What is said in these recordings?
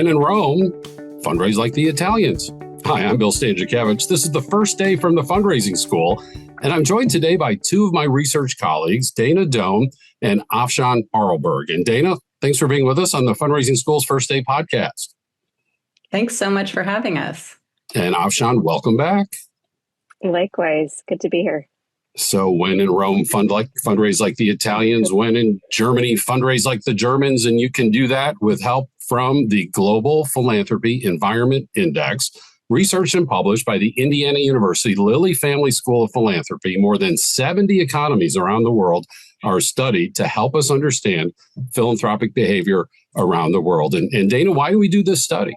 when in Rome, fundraise like the Italians. Hi, I'm Bill Stanczykiewicz. This is the first day from the fundraising school, and I'm joined today by two of my research colleagues, Dana Doan and Afshan Paarlberg. And Dana, thanks for being with us on the Fundraising School's First Day podcast. Thanks so much for having us. And Afshan, welcome back. Likewise. Good to be here. So when in Rome, fundraise like the Italians. When in Germany, fundraise like the Germans. And you can do that with help from the Global Philanthropy Environment Index, researched and published by the Indiana University Lilly Family School of Philanthropy. More than 70 economies around the world are studied to help us understand philanthropic behavior around the world. And Dana, why do we do this study?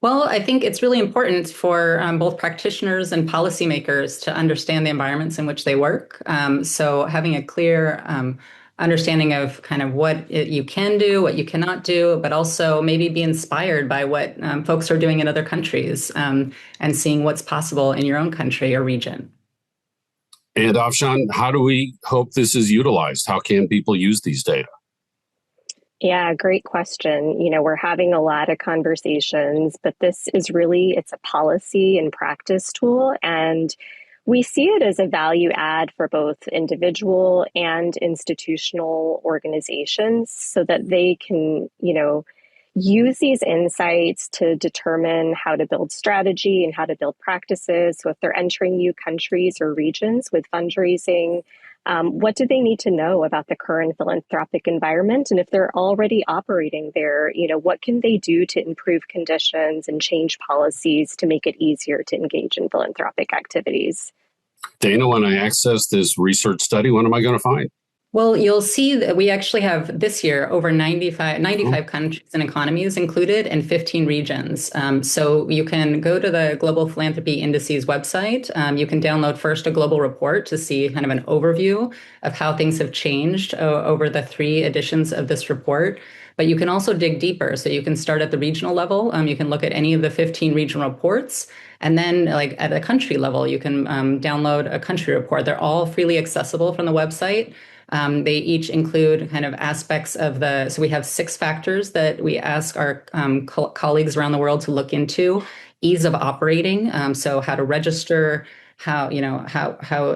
Well, I think it's really important for both practitioners and policymakers to understand the environments in which they work. So having a clear understanding of kind of what you can do, what you cannot do, but also maybe be inspired by what folks are doing in other countries and seeing what's possible in your own country or region. And Afshan, how do we hope this is utilized? How can people use these data? Yeah, great question. We're having a lot of conversations, but this is it's a policy and practice tool. And we see it as a value add for both individual and institutional organizations so that they can, use these insights to determine how to build strategy and how to build practices. So if they're entering new countries or regions with fundraising, what do they need to know about the current philanthropic environment? And if they're already operating there, what can they do to improve conditions and change policies to make it easier to engage in philanthropic activities? Dana, when I access this research study, what am I going to find? Well, you'll see that we actually have this year over 95 countries and economies included in 15 regions. So you can go to the Global Philanthropy Indices website. You can download first a global report to see kind of an overview of how things have changed over the 3 editions of this report. But you can also dig deeper. So you can start at the regional level. You can look at any of the 15 regional reports. And then like at a country level, you can download a country report. They're all freely accessible from the website. They each include kind of aspects of so we have 6 factors that we ask our colleagues around the world to look into. Ease of operating, so how to register, how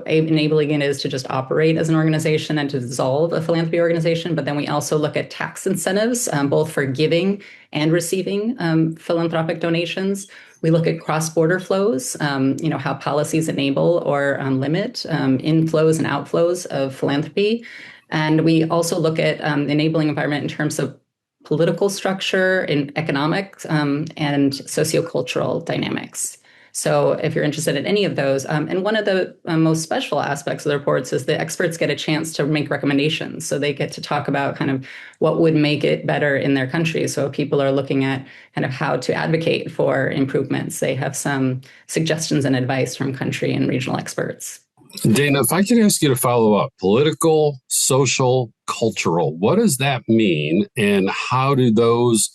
enabling it is to just operate as an organization and to dissolve a philanthropy organization. But then we also look at tax incentives, both for giving and receiving philanthropic donations. We look at cross-border flows, how policies enable or limit inflows and outflows of philanthropy. And we also look at enabling environment in terms of political structure, in economic and socio-cultural dynamics. So if you're interested in any of those, and one of the most special aspects of the reports is the experts get a chance to make recommendations. So they get to talk about kind of what would make it better in their country. So if people are looking at kind of how to advocate for improvements, they have some suggestions and advice from country and regional experts. Dana, if I could ask you to follow up, political, social, cultural, what does that mean? And how do those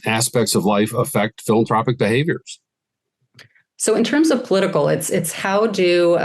aspects of life affect philanthropic behaviors? So in terms of political, it's how do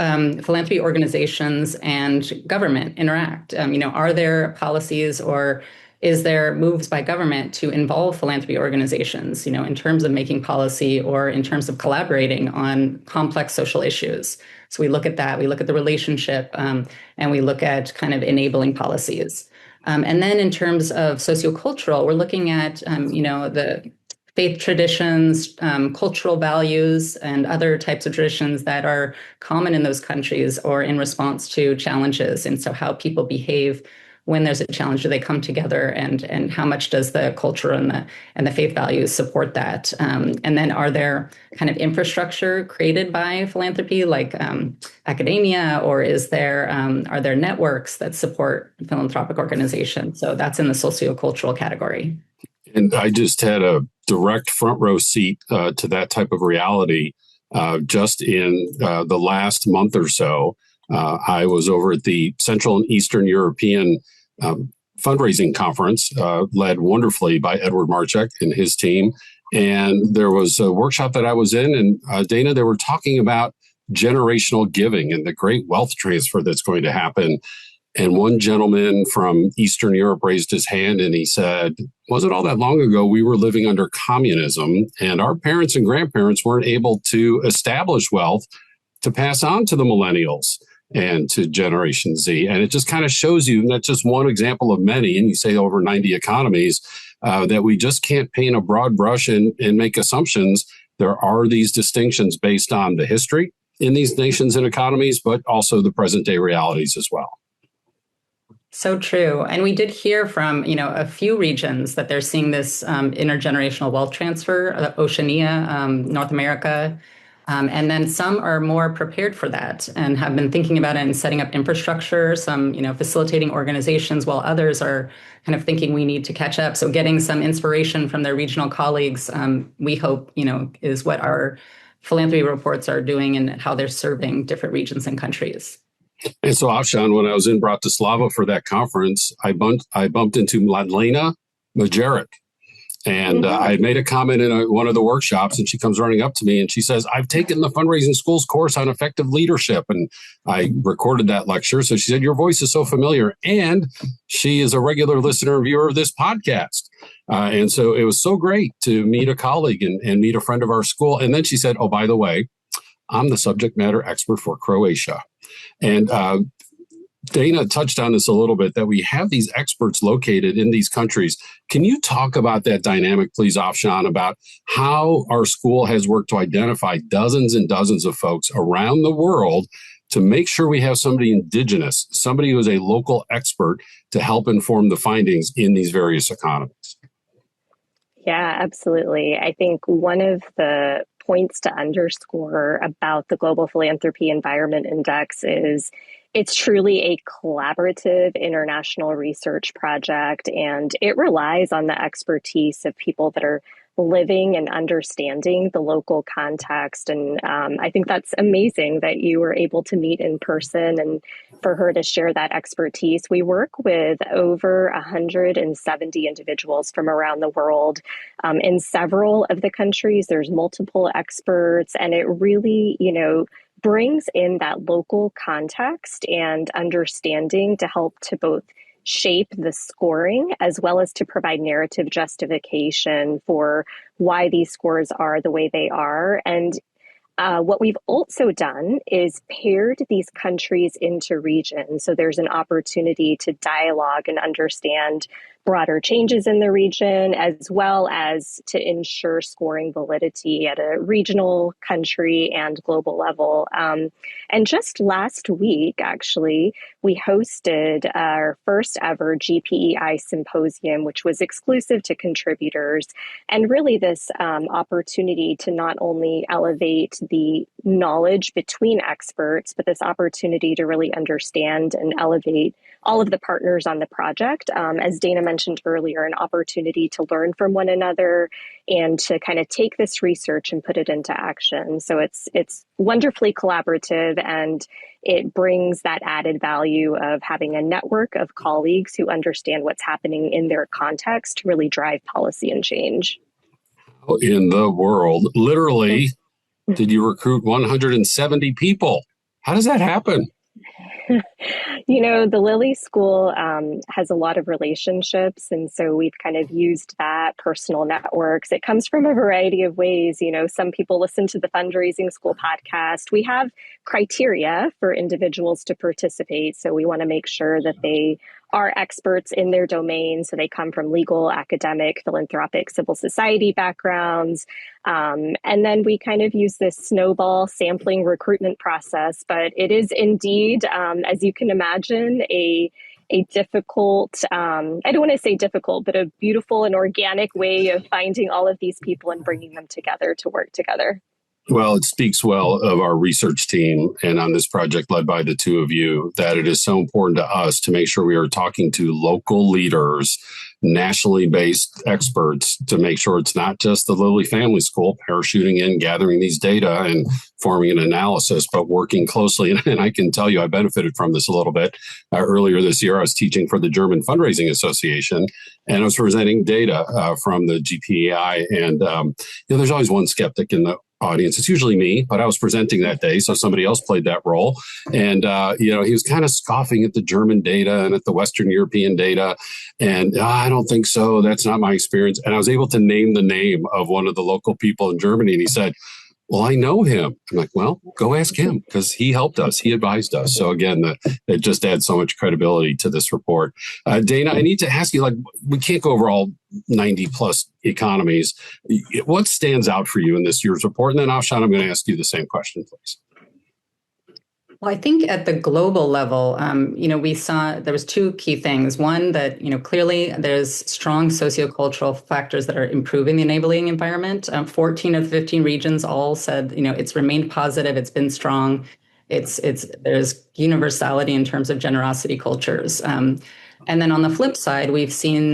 philanthropy organizations and government interact? Are there policies or is there moves by government to involve philanthropy organizations, in terms of making policy or in terms of collaborating on complex social issues? So we look at that, we look at the relationship, and we look at kind of enabling policies. And then in terms of sociocultural, we're looking at, the faith traditions, cultural values, and other types of traditions that are common in those countries or in response to challenges. And so how people behave when there's a challenge, do they come together, and how much does the culture and the faith values support that? And then are there kind of infrastructure created by philanthropy, like academia, or are there networks that support philanthropic organizations? So that's in the sociocultural category. And I just had a direct front row seat to that type of reality just in the last month or so. I was over at the Central and Eastern European fundraising conference, led wonderfully by Edward Marchek and his team. And there was a workshop that I was in, and Dana, they were talking about generational giving and the great wealth transfer that's going to happen. And one gentleman from Eastern Europe raised his hand and he said, wasn't all that long ago, we were living under communism and our parents and grandparents weren't able to establish wealth to pass on to the millennials and to Generation Z. And it just kind of shows you, and that's just one example of many, and you say over 90 economies, that we just can't paint a broad brush and make assumptions. There are these distinctions based on the history in these nations and economies, but also the present day realities as well. So true. And we did hear from, a few regions that they're seeing this intergenerational wealth transfer, Oceania, North America. And then some are more prepared for that and have been thinking about it and setting up infrastructure, some, facilitating organizations, while others are kind of thinking we need to catch up. So getting some inspiration from their regional colleagues, we hope, is what our philanthropy reports are doing and how they're serving different regions and countries. And so, Afshan, when I was in Bratislava for that conference, I bumped into Madlena Majeric. And I made a comment in one of the workshops, and she comes running up to me and she says, I've taken the Fundraising School's course on effective leadership. And I recorded that lecture. So she said, your voice is so familiar. And she is a regular listener and viewer of this podcast. And so it was so great to meet a colleague and meet a friend of our school. And then she said, oh, by the way, I'm the subject matter expert for Croatia. And Dana touched on this a little bit, that we have these experts located in these countries. Can you talk about that dynamic, please, Afshan, about how our school has worked to identify dozens and dozens of folks around the world to make sure we have somebody indigenous, somebody who is a local expert to help inform the findings in these various economies? Yeah, absolutely. I think one of the points to underscore about the Global Philanthropy Environment Index is it's truly a collaborative international research project, and it relies on the expertise of people that are living and understanding the local context. And I think that's amazing that you were able to meet in person and for her to share that expertise. We work with over 170 individuals from around the world. In several of the countries, there's multiple experts, and it really, brings in that local context and understanding to help to both shape the scoring as well as to provide narrative justification for why these scores are the way they are. And what we've also done is paired these countries into regions. So there's an opportunity to dialogue and understand broader changes in the region, as well as to ensure scoring validity at a regional, country, and global level. And just last week, actually, we hosted our first ever GPEI symposium, which was exclusive to contributors. And really this opportunity to not only elevate the knowledge between experts, but this opportunity to really understand and elevate all of the partners on the project. As Dana mentioned earlier, an opportunity to learn from one another and to kind of take this research and put it into action. So it's wonderfully collaborative, and it brings that added value of having a network of colleagues who understand what's happening in their context to really drive policy and change. In the world, literally, did you recruit 170 people? How does that happen? The Lilly School has a lot of relationships, and so we've kind of used that, personal networks. It comes from a variety of ways. Some people listen to the Fundraising School podcast. We have criteria for individuals to participate, so we want to make sure that they are experts in their domain. So they come from legal, academic, philanthropic, civil society backgrounds. And then we kind of use this snowball sampling recruitment process. But it is indeed, as you can imagine, a difficult, I don't want to say difficult, but a beautiful and organic way of finding all of these people and bringing them together to work together. Well, it speaks well of our research team and on this project led by the two of you that it is so important to us to make sure we are talking to local leaders, nationally based experts, to make sure it's not just the Lilly Family School parachuting in, gathering these data and forming an analysis, but working closely. And I can tell you, I benefited from this a little bit. Earlier this year, I was teaching for the German Fundraising Association, and I was presenting data from the GPEI. And there's always one skeptic in the audience. It's usually me, but I was presenting that day, so somebody else played that role. And, he was kind of scoffing at the German data and at the Western European data. And I don't think so. That's not my experience. And I was able to name the name of one of the local people in Germany. And he said, well, I know him. I'm like, well, go ask him because he helped us. He advised us. So again, it just adds so much credibility to this report. Dana, I need to ask you, we can't go over all 90 plus economies. What stands out for you in this year's report? And then Afshan, I'm going to ask you the same question, please. Well, I think at the global level, we saw there was two key things. One, that, clearly there's strong socio-cultural factors that are improving the enabling environment. 14 of 15 regions all said, it's remained positive. It's been strong. There's universality in terms of generosity cultures. And then on the flip side, we've seen,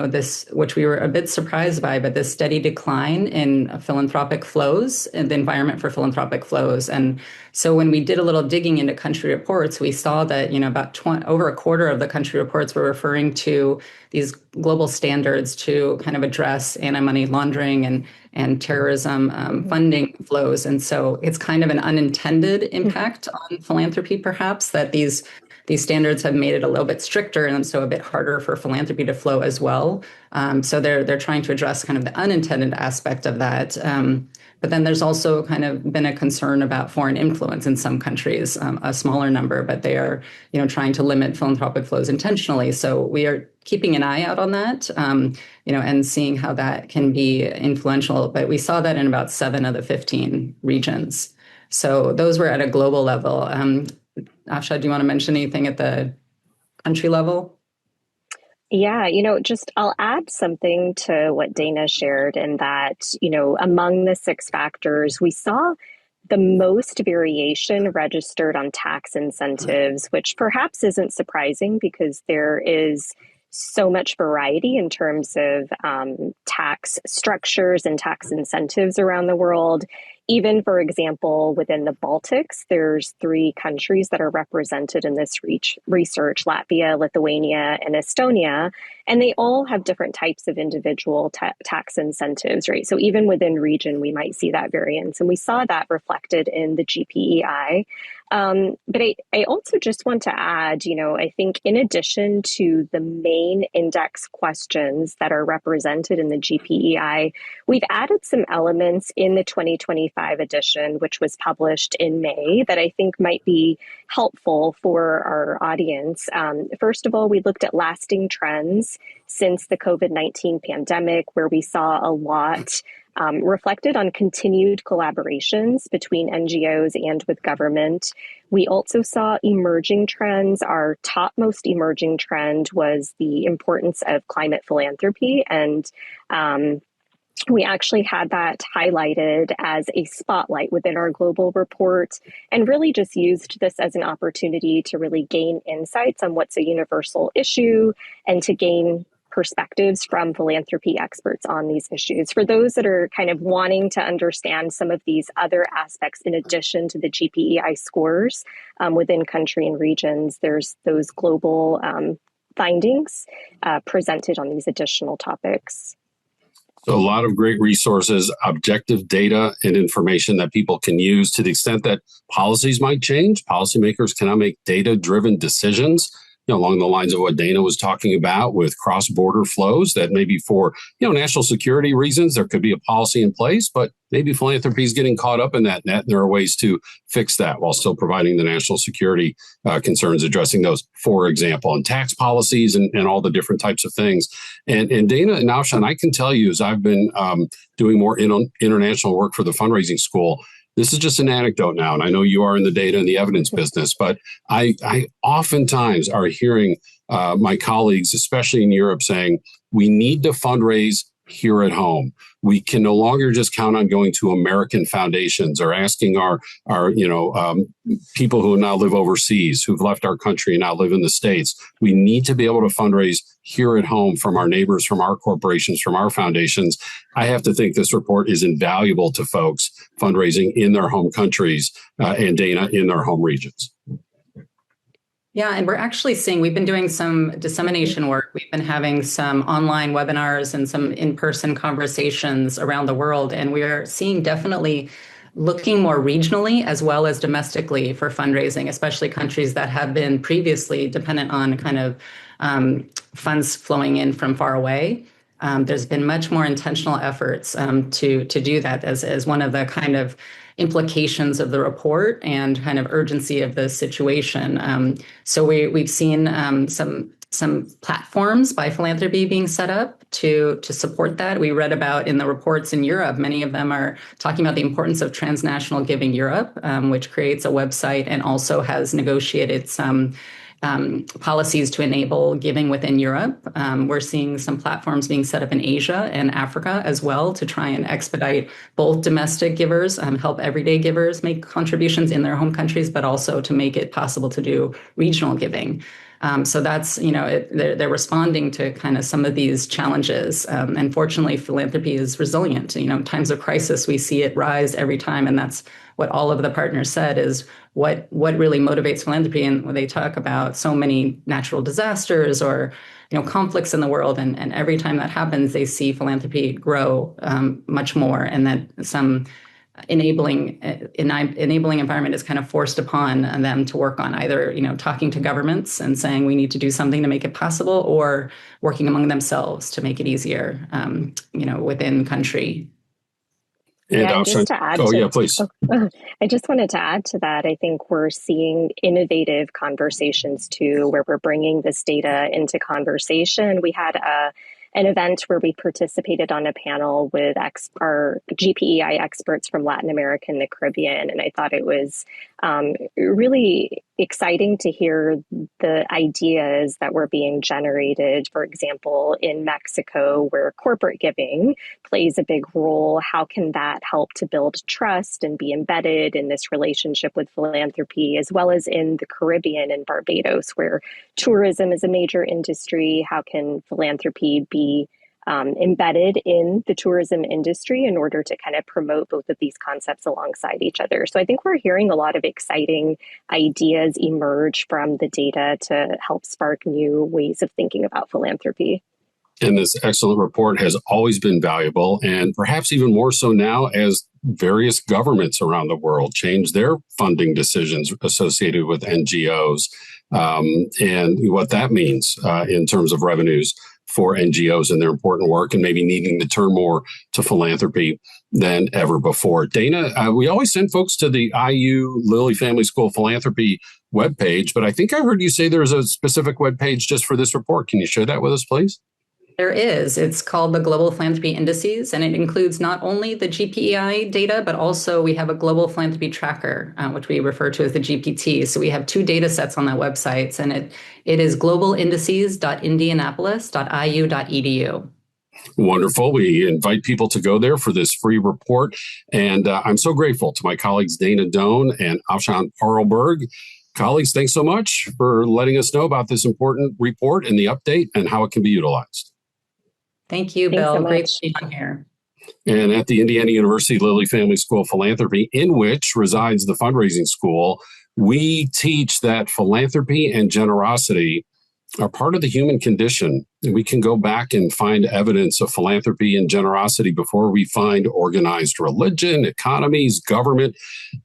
this, which we were a bit surprised by, but this steady decline in philanthropic flows and the environment for philanthropic flows. And so when we did a little digging into country reports, we saw that, about over a quarter of the country reports were referring to these global standards to kind of address anti-money laundering and terrorism funding flows. And so it's kind of an unintended impact on philanthropy, perhaps, that these standards have made it a little bit stricter and so a bit harder for philanthropy to flow as well. So they're trying to address kind of the unintended aspect of that. But then there's also kind of been a concern about foreign influence in some countries, a smaller number, but they are, trying to limit philanthropic flows intentionally. So we are keeping an eye out on that, and seeing how that can be influential. But we saw that in about 7 of the 15 regions. So those were at a global level. Afshan, do you want to mention anything at the country level? Yeah, I'll add something to what Dana shared in that, among the 6 factors, we saw the most variation registered on tax incentives, which perhaps isn't surprising because there is so much variety in terms of tax structures and tax incentives around the world. Even, for example, within the Baltics, there's 3 countries that are represented in this research, Latvia, Lithuania, and Estonia, and they all have different types of individual tax incentives, right? So even within region, we might see that variance, and we saw that reflected in the GPEI. But I also just want to add, I think in addition to the main index questions that are represented in the GPEI, we've added some elements in the 2025 edition, which was published in May, that I think might be helpful for our audience. First of all, we looked at lasting trends since the COVID-19 pandemic, where we saw a lot reflected on continued collaborations between NGOs and with government. We also saw emerging trends. Our topmost emerging trend was the importance of climate philanthropy. And we actually had that highlighted as a spotlight within our global report and really just used this as an opportunity to really gain insights on what's a universal issue and to gain perspectives from philanthropy experts on these issues. For those that are kind of wanting to understand some of these other aspects in addition to the GPEI scores within country and regions, there's those global findings presented on these additional topics. So a lot of great resources, objective data and information that people can use to the extent that policies might change. Policymakers can now make data-driven decisions along the lines of what Dana was talking about with cross-border flows, that maybe for national security reasons, there could be a policy in place, but maybe philanthropy is getting caught up in that net. And there are ways to fix that while still providing the national security concerns, addressing those, for example, and tax policies and all the different types of things. And Dana and Afshan, I can tell you, as I've been doing more international work for the fundraising school, this is just an anecdote now, and I know you are in the data and the evidence business, but I oftentimes are hearing my colleagues, especially in Europe, saying, we need to fundraise here at home. We can no longer just count on going to American foundations or asking our people who now live overseas, who've left our country and now live in the States. We need to be able to fundraise here at home from our neighbors, from our corporations, from our foundations. I have to think this report is invaluable to folks fundraising in their home countries and Dana in their home regions. Yeah, and we're actually seeing, we've been doing some dissemination work. We've been having some online webinars and some in-person conversations around the world. And we are seeing definitely looking more regionally as well as domestically for fundraising, especially countries that have been previously dependent on kind of funds flowing in from far away. There's been much more intentional efforts to do that as one of the kind of implications of the report and kind of urgency of the situation. So we've seen some platforms by philanthropy being set up to support that. We read about in the reports in Europe, many of them are talking about the importance of Transnational Giving Europe, which creates a website and also has negotiated some policies to enable giving within Europe. We're seeing some platforms being set up in Asia and Africa as well to try and expedite both domestic givers, help everyday givers make contributions in their home countries, but also to make it possible to do regional giving. So that's, they're responding to kind of some of these challenges. And fortunately, philanthropy is resilient. In times of crisis, we see it rise every time. And that's what all of the partners said is what really motivates philanthropy. And when they talk about so many natural disasters or, conflicts in the world, and every time that happens, they see philanthropy grow much more, and that some enabling environment is kind of forced upon them to work on either, talking to governments and saying we need to do something to make it possible, or working among themselves to make it easier, within country. And just to add please. I just wanted to add to that. I think we're seeing innovative conversations too, where we're bringing this data into conversation. We had an event where we participated on a panel with our GPEI experts from Latin America and the Caribbean. And I thought it was really exciting to hear the ideas that were being generated, for example, in Mexico, where corporate giving plays a big role. How can that help to build trust and be embedded in this relationship with philanthropy, as well as in the Caribbean and Barbados, where tourism is a major industry? How can philanthropy be embedded in the tourism industry in order to kind of promote both of these concepts alongside each other? So I think we're hearing a lot of exciting ideas emerge from the data to help spark new ways of thinking about philanthropy. And this excellent report has always been valuable, and perhaps even more so now as various governments around the world change their funding decisions associated with NGOs, and what that means in terms of revenues for NGOs and their important work, and maybe needing to turn more to philanthropy than ever before. Dana, we always send folks to the IU Lilly Family School Philanthropy webpage, but I think I heard you say there's a specific webpage just for this report. Can you share that with us, please? There is. It's called the Global Philanthropy Indices, and it includes not only the GPEI data, but also we have a Global Philanthropy Tracker, which we refer to as the GPT. So we have two data sets on that website, and it is globalindices.indianapolis.iu.edu. Wonderful. We invite people to go there for this free report. And I'm so grateful to my colleagues, Dana Doan and Afshan Paarlberg. Colleagues, thanks so much for letting us know about this important report and the update and how it can be utilized. Thank you, Bill. So great to be on here. And at the Indiana University Lilly Family School of Philanthropy, in which resides the fundraising school, we teach that philanthropy and generosity are part of the human condition. We can go back and find evidence of philanthropy and generosity before we find organized religion, economies, government.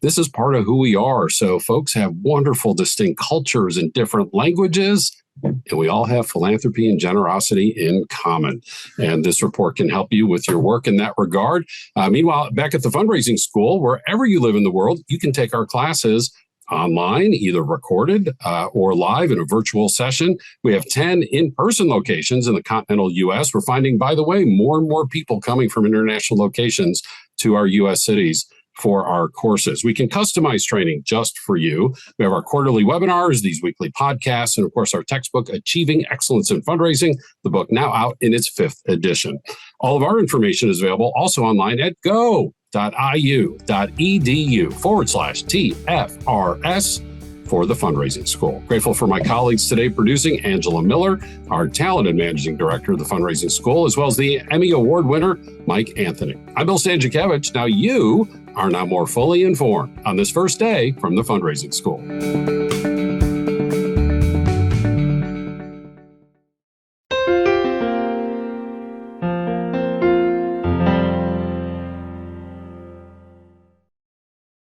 This is part of who we are. So folks have wonderful, distinct cultures and different languages, and we all have philanthropy and generosity in common. And this report can help you with your work in that regard. Meanwhile, back at the fundraising school, wherever you live in the world, you can take our classes online, either recorded or live in a virtual session. We have 10 in-person locations in the continental U.S. We're finding, by the way, more and more people coming from international locations to our U.S. cities for our courses. We can customize training just for you. We have our quarterly webinars, these weekly podcasts, and of course, our textbook, Achieving Excellence in Fundraising, the book now out in its 5th edition. All of our information is available also online at go.iu.edu/TFRS for the fundraising school. Grateful for my colleagues today producing, Angela Miller, our talented managing director of the fundraising school, as well as the Emmy Award winner, Mike Anthony. I'm Bill Stanczykiewicz. Now you are now more fully informed on this first day from the fundraising school.